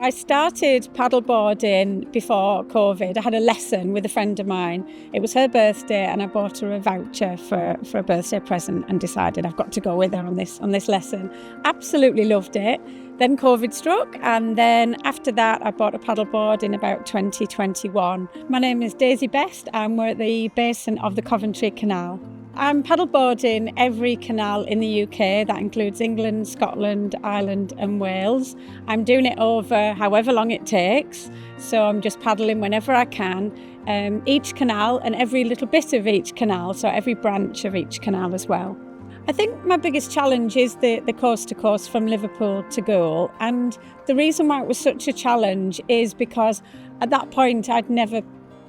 I started paddleboarding before COVID. I had a lesson with a friend of mine. It was her birthday and I bought her a voucher for a birthday present and decided I've got to go with her on this lesson. Absolutely loved it. Then COVID struck, and then after that I bought a paddleboard in about 2021. My name is Daisy Best and we're at the basin of the Coventry Canal. I'm paddleboarding every canal in the UK. That includes England, Scotland, Ireland and Wales. I'm doing it over however long it takes, so I'm just paddling whenever I can. Each canal and every little bit of each canal, so every branch of each canal as well. I think my biggest challenge is the coast to coast from Liverpool to Goole, and the reason why it was such a challenge is because at that point I'd never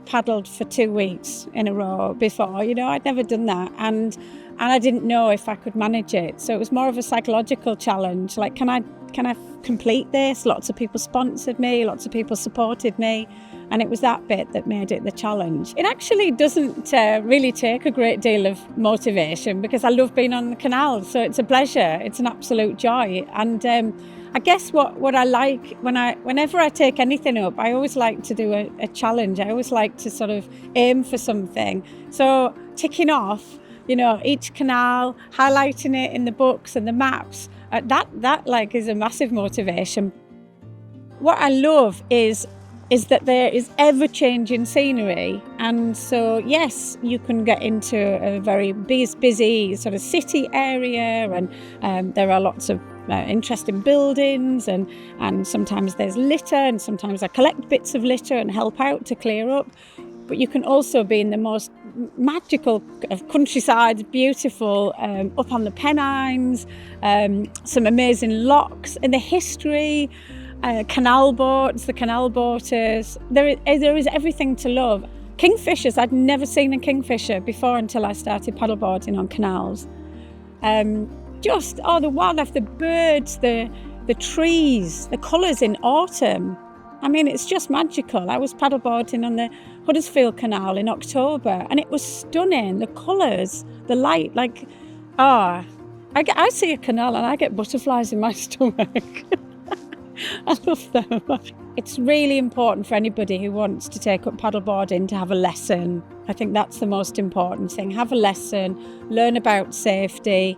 paddled for 2 weeks in a row before. I'd never done that, and I didn't know if I could manage it. So it was more of a psychological challenge, like can I complete this? Lots of people sponsored me, lots of people supported me, and it was that bit that made it the challenge. It actually doesn't really take a great deal of motivation because I love being on the canal, so it's a pleasure, it's an absolute joy. And I guess what I like whenever I take anything up, I always like to do a challenge. I always like to sort of aim for something. So ticking off, each canal, highlighting it in the books and the maps, that like is a massive motivation. What I love is that there is ever-changing scenery, and so yes, you can get into a very busy sort of city area, and there are lots of interesting buildings, and sometimes there's litter, and sometimes I collect bits of litter and help out to clear up. But you can also be in the most magical countryside, beautiful, up on the Pennines, some amazing locks, and the history, canal boats, the canal boaters. There is everything to love. Kingfishers, I'd never seen a kingfisher before until I started paddleboarding on canals. The wildlife, the birds, the trees, the colours in autumn. I mean, it's just magical. I was paddleboarding on the Huddersfield Canal in October, and it was stunning. The colours, the light, I see a canal and I get butterflies in my stomach. I love them. It's really important for anybody who wants to take up paddleboarding to have a lesson. I think that's the most important thing. Have a lesson, learn about safety.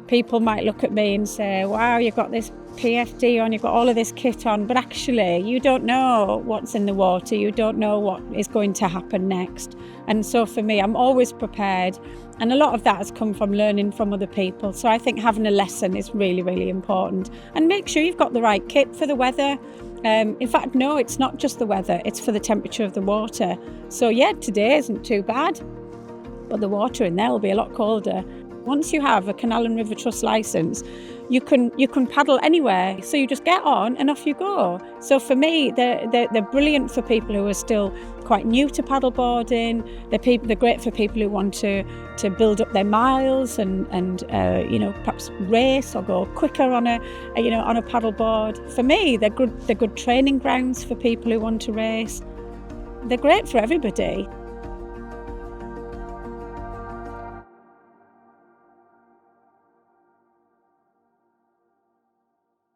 People might look at me and say, wow, you've got this PFD on, you've got all of this kit on, but actually you don't know what's in the water, you don't know what is going to happen next. And so for me, I'm always prepared, and a lot of that has come from learning from other people. So I think having a lesson is really, really important. And make sure you've got the right kit for the weather. In fact, no, it's not just the weather, it's for the temperature of the water. So yeah, today isn't too bad, but the water in there will be a lot colder. Once you have a Canal and River Trust licence, you can paddle anywhere. So you just get on and off you go. So for me, they're brilliant for people who are still quite new to paddleboarding. They're great for people who want to build up their miles and perhaps race or go quicker on a paddleboard. For me, they're good training grounds for people who want to race. They're great for everybody.